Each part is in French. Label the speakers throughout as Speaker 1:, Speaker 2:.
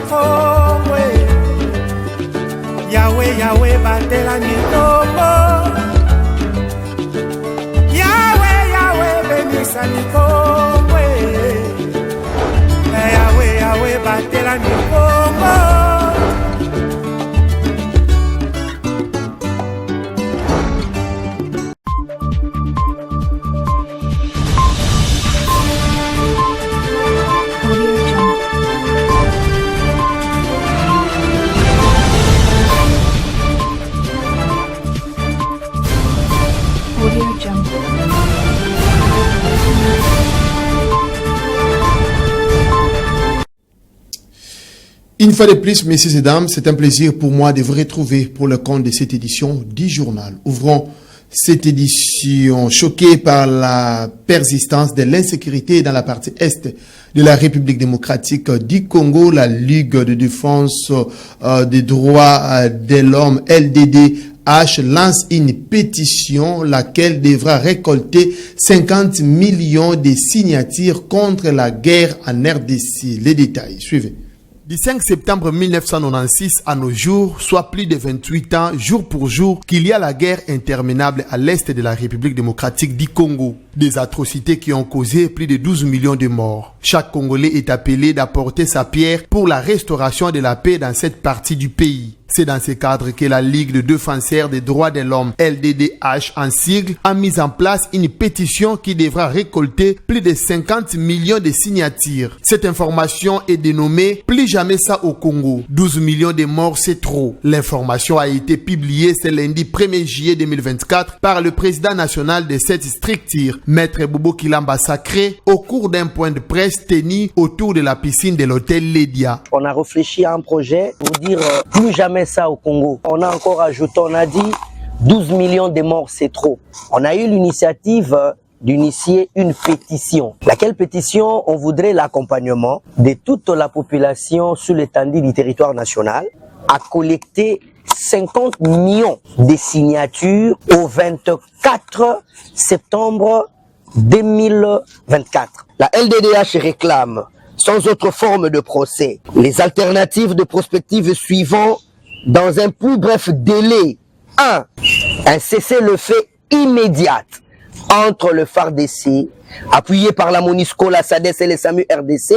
Speaker 1: Congo. Yahweh, Yahweh, batela mitombo. Yahweh, Yahweh, benisa Congo. Yahweh, Yahweh, batela mitombo.
Speaker 2: Une fois de plus, messieurs et dames, c'est un plaisir pour moi de vous retrouver pour le compte de cette édition du journal. Ouvrons cette édition choquée par la persistance de l'insécurité dans la partie est de la République démocratique du Congo. La Ligue de défense des droits de l'homme, LDDH, lance une pétition laquelle devra récolter 50 millions de signatures contre la guerre en RDC. Les détails, suivez. Du 5 septembre 1996 à nos jours, soit plus de 28 ans, jour pour jour, qu'il y a la guerre interminable à l'est de la République démocratique du Congo. Des atrocités qui ont causé plus de 12 millions de morts. Chaque Congolais est appelé d'apporter sa pierre pour la restauration de la paix dans cette partie du pays. C'est dans ce cadre que la Ligue de défenseurs des droits de l'homme, LDDH en sigle, a mis en place une pétition qui devra récolter plus de 50 millions de signatures. Cette information est dénommée « Plus jamais ça au Congo ». 12 millions de morts, c'est trop. L'information a été publiée ce lundi 1er juillet 2024 par le président national de cette structure, Maître Bobo Kilamba Sacré, au cours d'un point de presse tenu autour de la piscine de l'hôtel Lédia.
Speaker 3: On a réfléchi à un projet pour dire plus jamais ça au Congo. On a encore ajouté, on a dit 12 millions de morts, c'est trop. On a eu l'initiative d'initier une pétition. Laquelle pétition, on voudrait l'accompagnement de toute la population sur l'étendue du territoire national à collecter 50 millions de signatures au 24 septembre 2024. La LDDH réclame, sans autre forme de procès, les alternatives de prospective suivant dans un plus bref délai. 1. Un cessez-le-feu immédiat entre le FARDC, appuyé par la MONUSCO, la SADC et les SAMU RDC,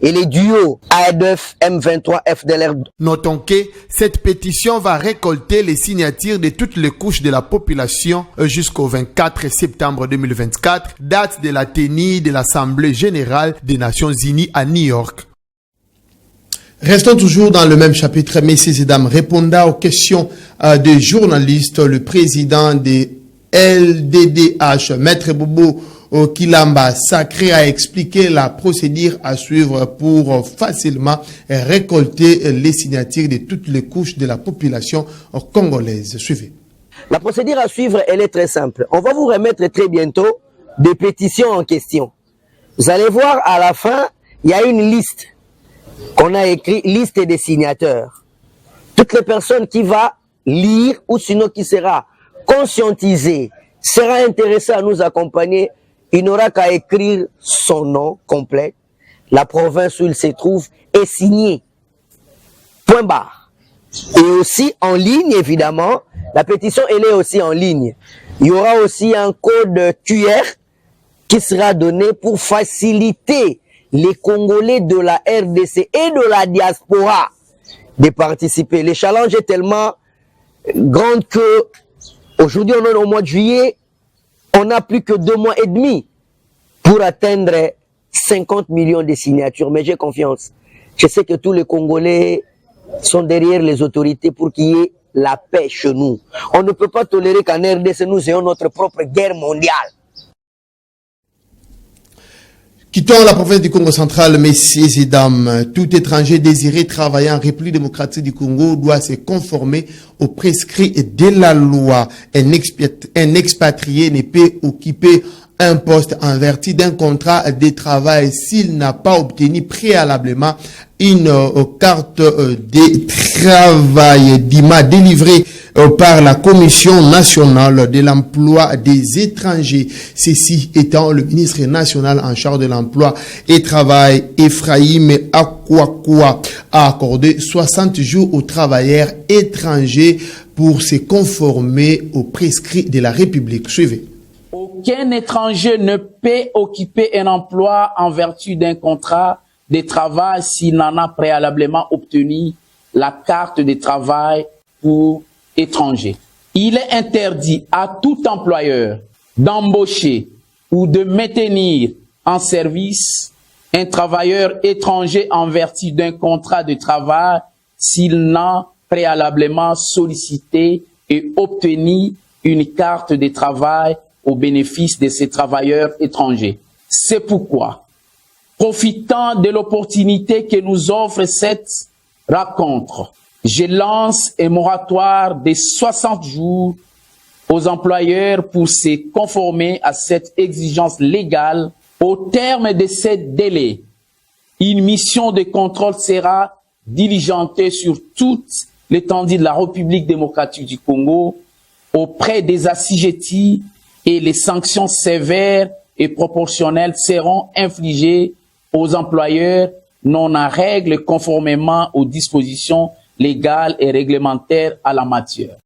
Speaker 3: et les duos ADF M23 FDLR.
Speaker 2: Notons que cette pétition va récolter les signatures de toutes les couches de la population jusqu'au 24 septembre 2024, date de la tenue de l'Assemblée générale des Nations Unies à New York. Restons toujours dans le même chapitre, messieurs et dames. Répondant aux questions des journalistes, le président de LDDH, Maître Bobo Kilamba Sacré, a expliqué la procédure à suivre pour facilement récolter les signatures de toutes les couches de la population congolaise. Suivez.
Speaker 3: La procédure à suivre, elle est très simple. On va vous remettre très bientôt des pétitions en question. Vous allez voir à la fin, il y a une liste qu'on a écrit, liste des signateurs. Toutes les personnes qui vont lire ou sinon qui sera conscientisée, sera intéressée à nous accompagner, il n'aura qu'à écrire son nom complet, la province où il se trouve et signer. Point barre. Et aussi en ligne, évidemment, la pétition, elle est aussi en ligne. Il y aura aussi un code QR qui sera donné pour faciliter les Congolais de la RDC et de la diaspora de participer. Le challenge est tellement grand que aujourd'hui, on est au mois de juillet, on n'a plus que 2 mois et demi pour atteindre 50 millions de signatures. Mais j'ai confiance. Je sais que tous les Congolais sont derrière les autorités pour qu'il y ait la paix chez nous. On ne peut pas tolérer qu'en RDC, nous ayons notre propre guerre mondiale.
Speaker 2: Quittons la province du Congo central, messieurs et dames. Tout étranger désiré travailler en République démocratique du Congo doit se conformer aux prescrits de la loi. Un expatrié ne peut occuper un poste en vertu d'un contrat de travail s'il n'a pas obtenu préalablement une carte de travail DIMA délivrée par la Commission nationale de l'emploi des étrangers. Ceci étant le ministre national en charge de l'emploi et travail, Ephraim Akwakwa, a accordé 60 jours aux travailleurs étrangers pour se conformer aux prescrits de la République. Suivez.
Speaker 4: Aucun étranger ne peut occuper un emploi en vertu d'un contrat de travail s'il n'en a préalablement obtenu la carte de travail pour étranger. Il est interdit à tout employeur d'embaucher ou de maintenir en service un travailleur étranger en vertu d'un contrat de travail s'il n'a préalablement sollicité et obtenu une carte de travail au bénéfice de ces travailleurs étrangers. C'est pourquoi, profitant de l'opportunité que nous offre cette rencontre, je lance un moratoire de 60 jours aux employeurs pour se conformer à cette exigence légale. Au terme de ce délai, une mission de contrôle sera diligentée sur toute l'étendue de la République démocratique du Congo auprès des assujettis et les sanctions sévères et proportionnelles seront infligées aux employeurs non en règle conformément aux dispositions légales et réglementaires à la matière.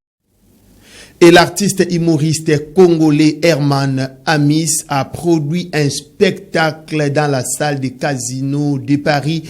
Speaker 2: Et l'artiste humoriste congolais Herman Amis a produit un spectacle dans la salle des casinos de Paris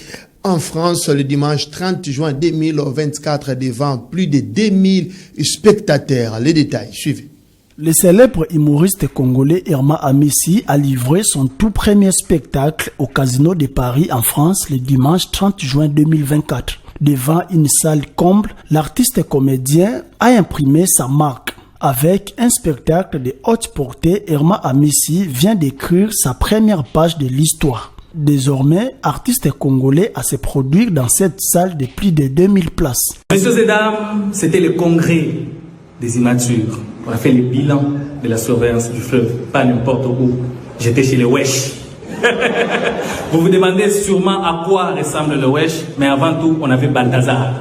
Speaker 2: en France le dimanche 30 juin 2024 devant plus de 2000 spectateurs. Les détails, suivez.
Speaker 5: Le célèbre humoriste congolais Herman Amissi a livré son tout premier spectacle au Casino de Paris en France le dimanche 30 juin 2024. Devant une salle comble, l'artiste comédien a imprimé sa marque. Avec un spectacle de haute portée, Herman Amissi vient d'écrire sa première page de l'histoire. Désormais, artiste congolais à se produire dans cette salle de plus de 2000 places.
Speaker 6: Messieurs et dames, c'était le congrès des immatures. On a fait le bilan de la surveillance du fleuve, pas n'importe où. J'étais chez les Wesh. Vous vous demandez sûrement à quoi ressemble le Wesh, mais avant tout, on avait Balthazar.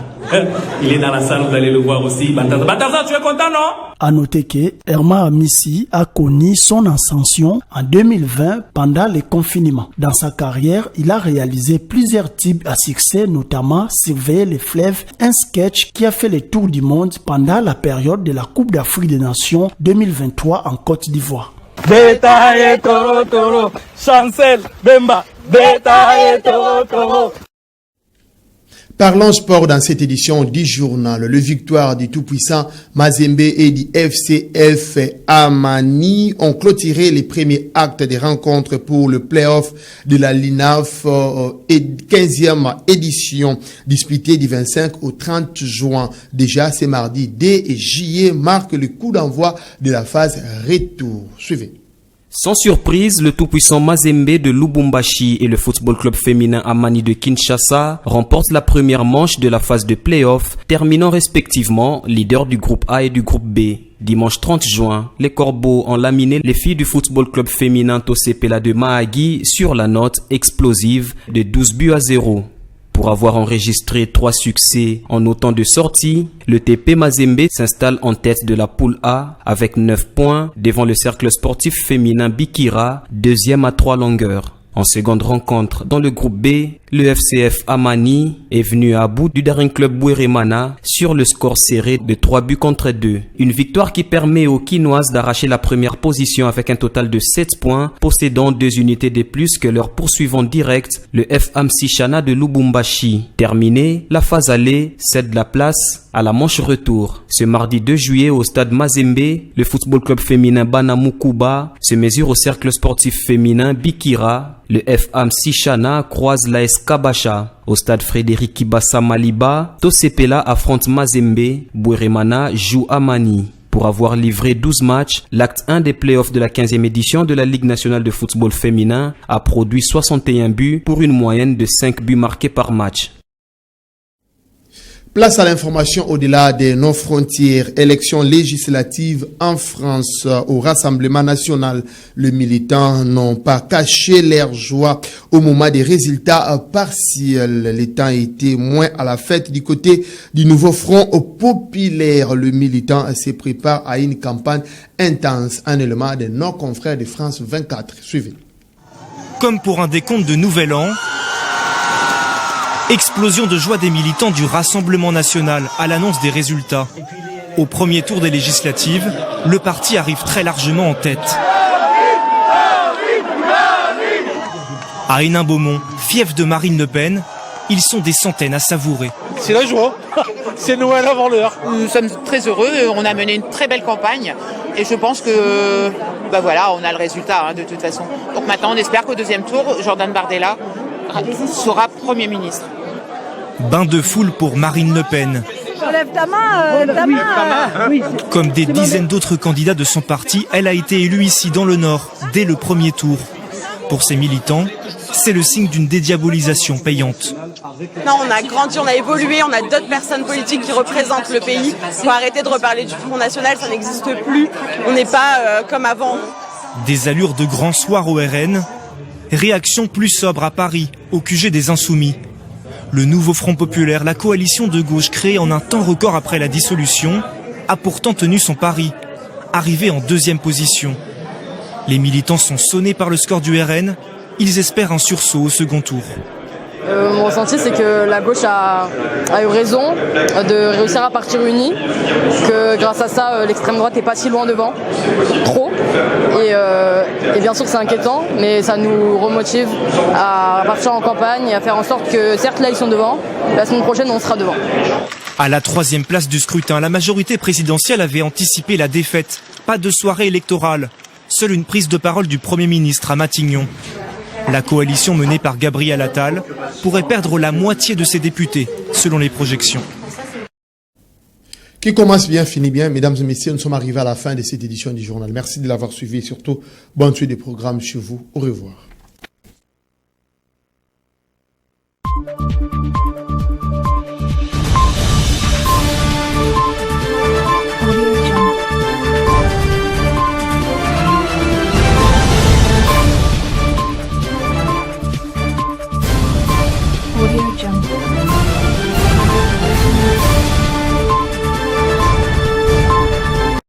Speaker 6: Il est dans la salle, vous allez le voir aussi. Balthazar, Balthazar, tu es content, non?
Speaker 5: À noter que Herman Amissi a connu son ascension en 2020 pendant le confinement. Dans sa carrière, il a réalisé plusieurs types à succès, notamment Surveiller les fleuves, un sketch qui a fait le tour du monde pendant la période de la Coupe d'Afrique des Nations 2023 en Côte d'Ivoire.
Speaker 6: Beta et Toro Toro, Chancel, Bemba, Beta et Toro Toro.
Speaker 2: Parlons sport dans cette édition du journal. Le victoire du tout-puissant Mazembe et du FCF Amani ont clôturé les premiers actes des rencontres pour le play-off de la LINAF 15e édition disputée du 25 au 30 juin. Déjà, ce mardi, D et JE marquent le coup d'envoi de la phase retour. Suivez.
Speaker 7: Sans surprise, le tout-puissant Mazembe de Lubumbashi et le football club féminin Amani de Kinshasa remportent la première manche de la phase de play-off, terminant respectivement leader du groupe A et du groupe B. Dimanche 30 juin, les Corbeaux ont laminé les filles du football club féminin Tosepela de Mahagi sur la note explosive de 12-0. Pour avoir enregistré 3 succès en autant de sorties, le TP Mazembe s'installe en tête de la poule A avec 9 points devant le cercle sportif féminin Bikira, deuxième à 3 longueurs. En seconde rencontre dans le groupe B, le FCF Amani est venu à bout du Daring Club Bouéremana sur le score serré de 3-2. Une victoire qui permet aux Quinoises d'arracher la première position avec un total de 7 points, possédant 2 unités de plus que leur poursuivant direct, le FM Sichana de Lubumbashi. Terminée, la phase aller cède la place à la manche retour. Ce mardi 2 juillet au stade Mazembe, le football club féminin Banamukuba se mesure au cercle sportif féminin Bikira. Le FM Sichana croise l'AS Kabasha. Au stade Frédéric Kibasa Maliba, Tosepela affronte Mazembe, Bouéremana joue Amani. Pour avoir livré 12 matchs, l'acte 1 des playoffs de la 15e édition de la Ligue nationale de football féminin a produit 61 buts pour une moyenne de 5 buts marqués par match.
Speaker 2: Place à l'information au-delà de nos frontières. Élections législatives en France. Au Rassemblement national, les militants n'ont pas caché leur joie au moment des résultats partiels. Les temps étaient moins à la fête du côté du nouveau front populaire. Le militant se prépare à une campagne intense. Un élément de nos confrères de France 24. Suivez.
Speaker 8: Comme pour un décompte de Nouvel An, explosion de joie des militants du Rassemblement national à l'annonce des résultats. Au premier tour des législatives, le parti arrive très largement en tête. À Hénin-Beaumont, fief de Marine Le Pen, ils sont des centaines à savourer.
Speaker 9: C'est la joie, c'est Noël avant l'heure.
Speaker 10: Nous sommes très heureux, on a mené une très belle campagne et je pense que on a le résultat de toute façon. Donc maintenant on espère qu'au deuxième tour, Jordan Bardella sera Premier ministre.
Speaker 8: Bain de foule pour Marine Le Pen.
Speaker 11: Lève ta main, Oui.
Speaker 8: Comme des dizaines d'autres candidats de son parti, elle a été élue ici dans le Nord, dès le premier tour. Pour ses militants, c'est le signe d'une dédiabolisation payante.
Speaker 11: Non, on a grandi, on a évolué, on a d'autres personnes politiques qui représentent le pays. Il faut arrêter de reparler du Front National, ça n'existe plus. On n'est pas comme avant.
Speaker 8: Des allures de grand soir au RN. Réaction plus sobre à Paris, au QG des Insoumis. Le nouveau Front populaire, la coalition de gauche créée en un temps record après la dissolution, a pourtant tenu son pari, arrivé en deuxième position. Les militants sont sonnés par le score du RN, ils espèrent un sursaut au second tour.
Speaker 12: Mon ressenti, c'est que la gauche a eu raison de réussir à partir unie, que grâce à ça, l'extrême droite n'est pas si loin devant, trop. Et bien sûr, c'est inquiétant, mais ça nous remotive à partir en campagne et à faire en sorte que, certes, là, ils sont devant, la semaine prochaine, on sera devant.
Speaker 8: À la troisième place du scrutin, la majorité présidentielle avait anticipé la défaite. Pas de soirée électorale, seule une prise de parole du Premier ministre à Matignon. La coalition menée par Gabriel Attal pourrait perdre la moitié de ses députés, selon les projections.
Speaker 2: Qui commence bien, finit bien. Mesdames et messieurs, nous sommes arrivés à la fin de cette édition du journal. Merci de l'avoir suivi et surtout, bonne suite des programmes chez vous. Au revoir.